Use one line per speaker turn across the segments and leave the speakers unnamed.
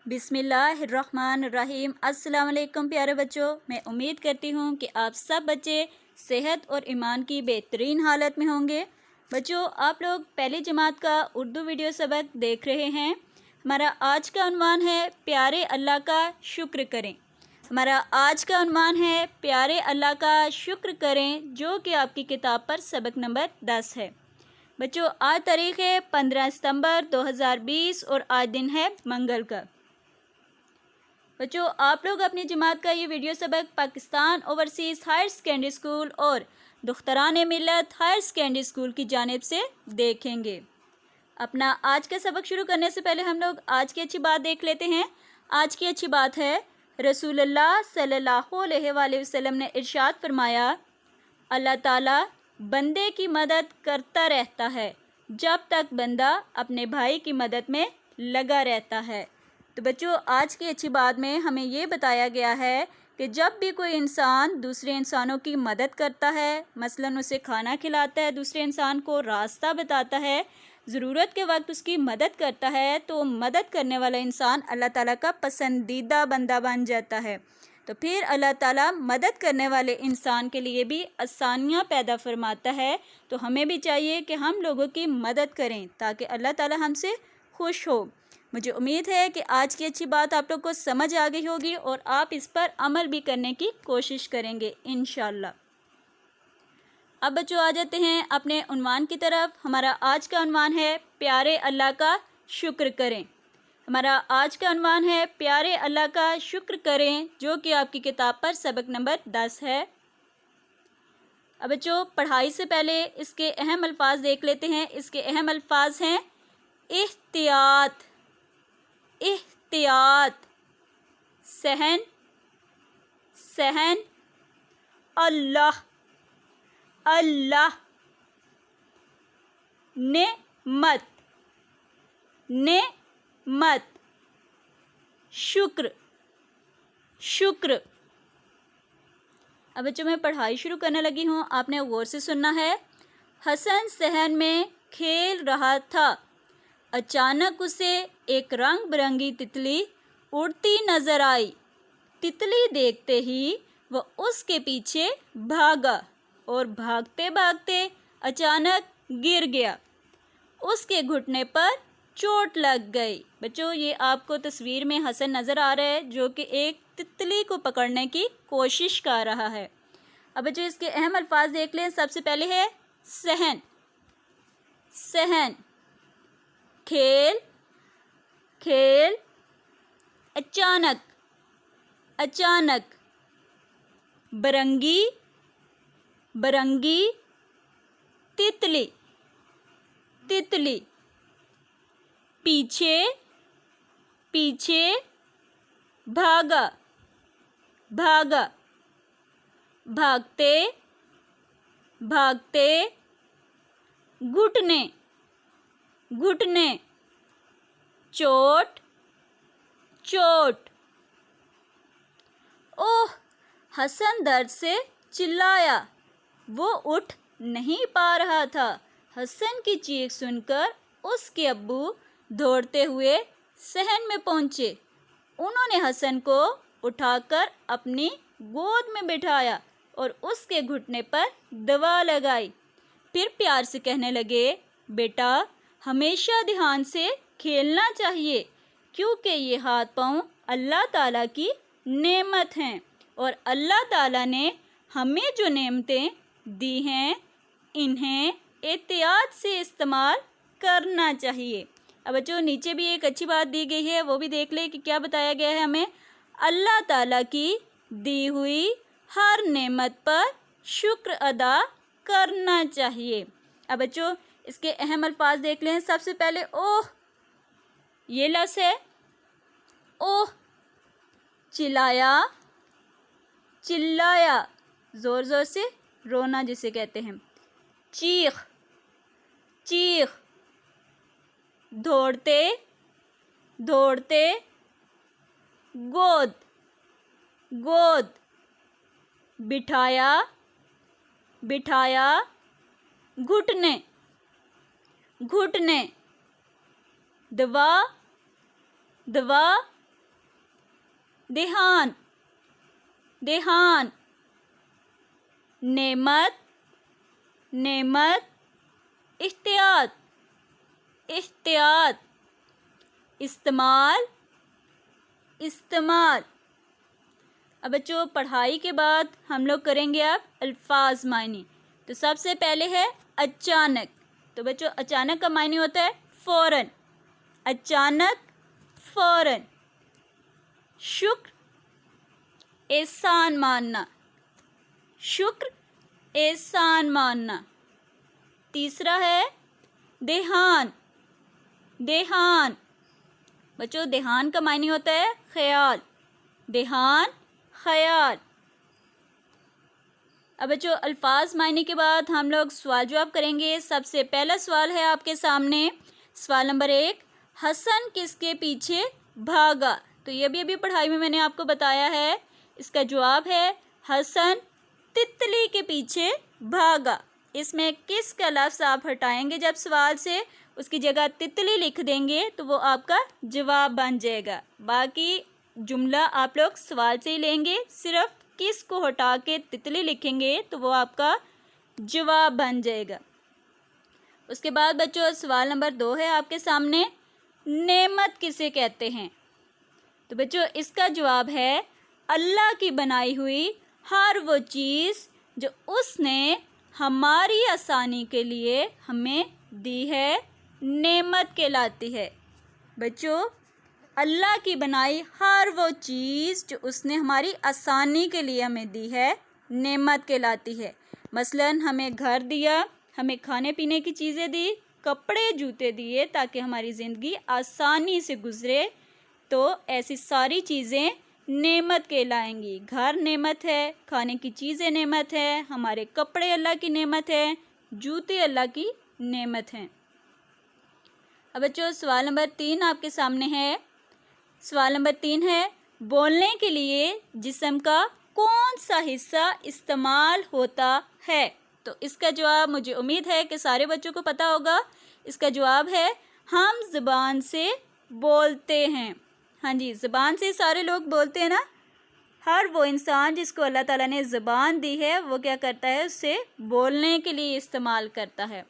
बिस्मिल्लाहिर्रहमानिर्रहीम। अस्सलाम वालेकुम प्यारे बच्चों, मैं उम्मीद करती हूँ कि आप सब बच्चे सेहत और ईमान की बेहतरीन हालत में होंगे। बच्चों, आप लोग पहली जमात का उर्दू वीडियो सबक देख रहे हैं। हमारा आज का उन्वान है प्यारे अल्लाह का शुक्र करें। हमारा आज का उन्वान है प्यारे अल्लाह का शुक्र करें, जो कि आपकी किताब पर सबक नंबर 10 है। बच्चों, आज तारीख़ है 15 सितंबर 2020 और आज दिन है मंगल का। बच्चों, आप लोग अपनी जमात का ये वीडियो सबक Pakistan overseas higher secondary school और दुख्तरान मिल्लत हायर सेकेंडरी स्कूल की जानिब से देखेंगे। अपना आज का सबक शुरू करने से पहले हम लोग आज की अच्छी बात देख लेते हैं। आज की अच्छी बात है, रसूलुल्लाह सल्लल्लाहु अलैहि वसल्लम ने इरशाद फरमाया, अल्लाह ताला बंदे की मदद करता रहता है जब तक बंदा अपने भाई की मदद में लगा रहता है। तो बच्चों, आज की अच्छी बात में हमें ये बताया गया है कि जब भी कोई इंसान दूसरे इंसानों की मदद करता है, मसलन उसे खाना खिलाता है, दूसरे इंसान को रास्ता बताता है, ज़रूरत के वक्त उसकी मदद करता है, तो मदद करने वाला इंसान अल्लाह ताला का पसंदीदा बंदा बन जाता है। तो फिर अल्लाह ताला मदद करने वाले इंसान के लिए भी आसानियाँ पैदा फरमाता है। तो हमें भी चाहिए कि हम लोगों की मदद करें ताकि अल्लाह ताला हमसे खुश हो। मुझे उम्मीद है कि आज की अच्छी बात आप लोग को समझ आ गई होगी और आप इस पर अमल भी करने की कोशिश करेंगे इंशाल्लाह। अब बच्चों, आ जाते हैं अपने उन्वान की तरफ। हमारा आज का उन्वान है प्यारे अल्लाह का शुक्र करें। हमारा आज का उन्वान है प्यारे अल्लाह का शुक्र करें, जो कि आपकी किताब पर सबक नंबर 10 है। अब बच्चों, पढ़ाई से पहले इसके अहम अल्फाज देख लेते हैं। इसके अहम अल्फाज हैं एहतियात, एहतियात, सहन, सहन, अल्लाह, अल्लाह, नेमत, नेमत, शुक्र, शुक्र। अब बच्चों, मैं पढ़ाई शुरू करने लगी हूँ, आपने गौर से सुनना है। हसन सहन में खेल रहा था, अचानक उसे एक रंग बिरंगी तितली उड़ती नजर आई। तितली देखते ही वह उसके पीछे भागा और भागते भागते अचानक गिर गया। उसके घुटने पर चोट लग गई। बच्चों, ये आपको तस्वीर में हसन नज़र आ रहा है, जो कि एक तितली को पकड़ने की कोशिश कर रहा है। अब बच्चों, इसके अहम अल्फाज देख लें। सबसे पहले है सहन, सहन, खेल, खेल, अचानक, अचानक, बरंगी, बरंगी, तितली, तितली, पीछे, पीछे, भागा, भागा, भागते, भागते, घुटने, घुटने, चोट, चोट। ओह! हसन दर्द से चिल्लाया। वो उठ नहीं पा रहा था। हसन की चीख सुनकर उसके अब्बू दौड़ते हुए सहन में पहुंचे। उन्होंने हसन को उठाकर अपनी गोद में बिठाया और उसके घुटने पर दवा लगाई। फिर प्यार से कहने लगे, बेटा, हमेशा ध्यान से खेलना चाहिए, क्योंकि ये हाथ पाँव अल्लाह ताला की नेमत हैं और अल्लाह ताला ने हमें जो नेमतें दी हैं, इन्हें एहतियात से इस्तेमाल करना चाहिए। अब बच्चों, नीचे भी एक अच्छी बात दी गई है, वो भी देख ले कि क्या बताया गया है हमें। अल्लाह ताला की दी हुई हर नेमत पर शुक्र अदा करना चाहिए। अब बच्चों, इसके अहम अल्फाज देख लें। सबसे पहले ओह, ये लफ्ज़ है ओह, चिल्लाया, चिल्लाया, ज़ोर ज़ोर से रोना जिसे कहते हैं। चीख, चीख, दौड़ते, दौड़ते, गोद, गोद, बिठाया, बिठाया, घुटने, घुटने, दवा, दवा, देहान, देहान, नेमत, नेमत, इख्तियात, इख्तियात, इस्तेमाल, इस्तेमाल। अब बच्चों पढ़ाई के बाद हम लोग करेंगे अब अल्फाज मायने। तो सबसे पहले है अचानक। तो बच्चों अचानक का मायने होता है फ़ौरन, अचानक, फ़ौरन। शुक्र, एहसान मानना, शुक्र, एहसान मानना। तीसरा है देहान, देहान। बच्चों देहान का मायने होता है ख्याल, देहान, ख्याल। अब बच्चों अल्फाज मायने के बाद हम लोग सवाल जवाब करेंगे। सबसे पहला सवाल है आपके सामने, सवाल नंबर 1, हसन किसके पीछे भागा? तो ये भी अभी पढ़ाई में मैंने आपको बताया है। इसका जवाब है हसन तितली के पीछे भागा। इसमें किस का लफ्ज़ आप हटाएंगे जब सवाल से, उसकी जगह तितली लिख देंगे तो वो आपका जवाब बन जाएगा। बाकी जुमला आप लोग सवाल से ही लेंगे, सिर्फ किस को हटा के तितली लिखेंगे तो वो आपका जवाब बन जाएगा। उसके बाद बच्चों सवाल नंबर 2 है आपके सामने, नेमत किसे कहते हैं? तो बच्चों इसका जवाब है अल्लाह की बनाई हुई हर वो चीज़ जो उसने हमारी आसानी के लिए हमें दी है, नेमत कहलाती है। बच्चों अल्लाह की बनाई हर वो चीज़ जो उसने हमारी आसानी के लिए हमें दी है, नेमत कहलाती है। मसलन हमें घर दिया, हमें खाने पीने की चीज़ें दी, कपड़े जूते दिए ताकि हमारी ज़िंदगी आसानी से गुज़रे, तो ऐसी सारी चीज़ें नेमत कहलाएंगी। घर नेमत है, खाने की चीज़ें नेमत है, हमारे कपड़े अल्लाह की नेमत है, जूते अल्लाह की नेमत हैं। अब बच्चों सवाल नंबर 3 आपके सामने है। सवाल नंबर 3 है, बोलने के लिए जिस्म का कौन सा हिस्सा इस्तेमाल होता है? तो इसका जवाब मुझे उम्मीद है कि सारे बच्चों को पता होगा। इसका जवाब है हम ज़ुबान से बोलते हैं। हाँ जी, ज़ुबान से सारे लोग बोलते हैं ना। हर वो इंसान जिसको अल्लाह ताला ने ज़ुबान दी है वो क्या करता है, उससे बोलने के लिए इस्तेमाल करता है।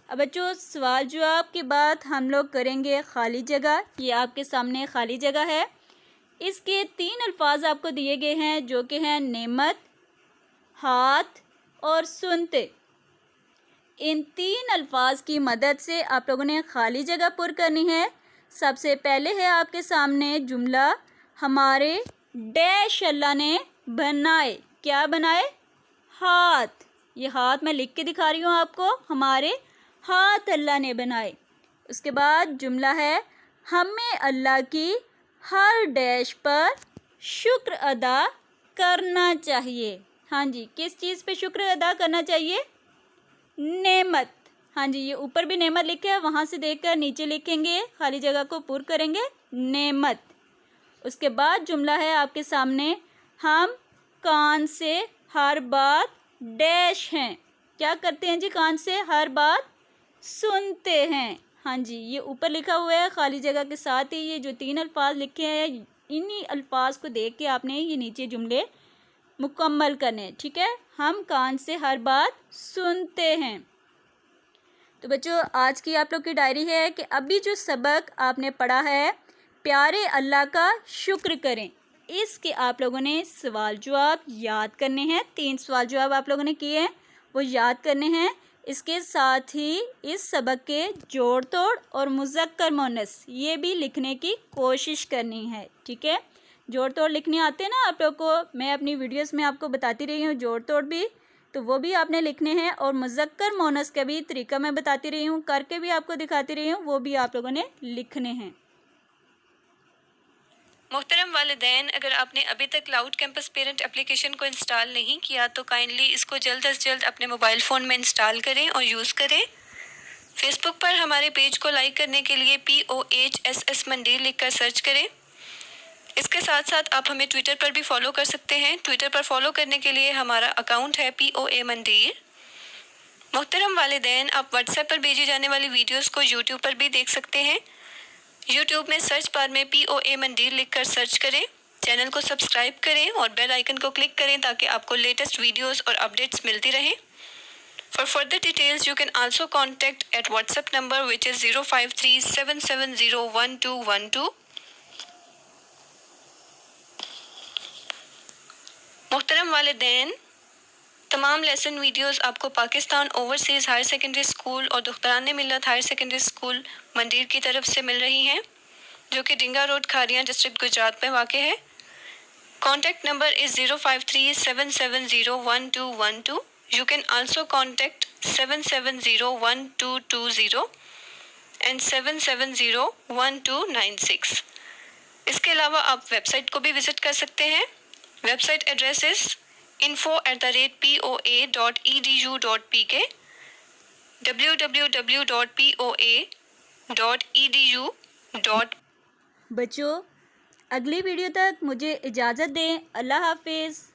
अब बच्चों सवाल जवाब के बाद हम लोग करेंगे खाली जगह। ये आपके सामने खाली जगह है। इसके 3 अल्फाज आपको दिए गए हैं जो कि हैं नेमत, हाथ और सुनते। इन 3 अल्फाज की मदद से आप लोगों ने खाली जगह पुर करनी है। सबसे पहले है आपके सामने जुमला, हमारे डैश अल्लाह ने बनाए। क्या बनाए? हाथ। ये हाथ मैं लिख के दिखा रही हूँ आपको, हमारे हाथ अल्लाह ने बनाए। उसके बाद जुमला है, हमें अल्लाह की हर डैश पर शुक्र अदा करना चाहिए। हाँ जी, किस चीज़ पे शुक्र अदा करना चाहिए? नेमत। हाँ जी, ये ऊपर भी नेमत लिखे है, वहाँ से देखकर नीचे लिखेंगे, खाली जगह को पूर करेंगे, नेमत। उसके बाद जुमला है आपके सामने, हम कान से हर बात डैश हैं। क्या करते हैं जी? कान से हर बात सुनते हैं। हाँ जी, ये ऊपर लिखा हुआ है, खाली जगह के साथ ही ये जो 3 अल्फाज लिखे हैं, इन्हीं अल्फाज को देख के आपने ये नीचे जुमले मुकम्मल करने। ठीक है, हम कान से हर बात सुनते हैं। तो बच्चों आज की आप लोग की डायरी है कि अभी जो सबक आपने पढ़ा है, प्यारे अल्लाह का शुक्र करें, इसके आप लोगों ने सवाल जवाब याद करने हैं। 3 सवाल जवाब आप लोगों ने किए हैं, वो याद करने हैं। इसके साथ ही इस सबक के जोड़ तोड़ और मुज़क्कर मुअन्नस ये भी लिखने की कोशिश करनी है। ठीक है, जोड़ तोड़ लिखने आते हैं ना आप लोग को, मैं अपनी वीडियोस में आपको बताती रही हूँ जोड़ तोड़ भी, तो वो भी आपने लिखने हैं। और मुज़क्कर मुअन्नस का भी तरीका मैं बताती रही हूँ, करके भी आपको दिखाती रही हूँ, वो भी आप लोगों ने लिखने हैं।
मोहतरम वालिदैन, अगर आपने अभी तक क्लाउड कैंपस पेरेंट एप्लीकेशन को इंस्टॉल नहीं किया तो काइंडली इसको जल्द अज जल्द अपने मोबाइल फ़ोन में इंस्टॉल करें और यूज़ करें। फेसबुक पर हमारे पेज को लाइक करने के लिए POHSS मंडीर लिखकर सर्च करें। इसके साथ साथ आप हमें ट्विटर पर भी फॉलो कर सकते हैं। ट्विटर पर फॉलो करने के लिए हमारा अकाउंट है POA मंडीर। मोहतरम वालिदैन, आप व्हाट्सएप पर भेजी जाने वाली वीडियोस को यूट्यूब पर भी देख सकते हैं। यूट्यूब में सर्च बार में POA मंडीर लिखकर सर्च करें। چینل کو سبسکرائب کریں اور بیل آئکن کو کلک کریں تاکہ آپ کو لیٹسٹ ویڈیوز اور اپڈیٹس ملتی رہیں. For further details, you can also contact at WhatsApp number which is 053-770-1212. محترم والدین، تمام لیسن ویڈیوز آپ کو Pakistan overseas higher secondary school اور دختران ملت ہائر سیکنڈری اسکول مندیر کی طرف سے مل رہی ہیں، جو کہ ڈنگا روڈ کھاریاں ڈسٹرکٹ گجرات میں واقع ہے. Contact number is 053-770-1212. You can also contact 770-1220 and 770-1296. اس کے علاوہ آپ ویب سائٹ کو بھی وزٹ کر سکتے ہیں. Website address is info@poa.edu.pk www.poa.edu.
بچوں اگلی ویڈیو تک مجھے اجازت دیں. اللہ حافظ.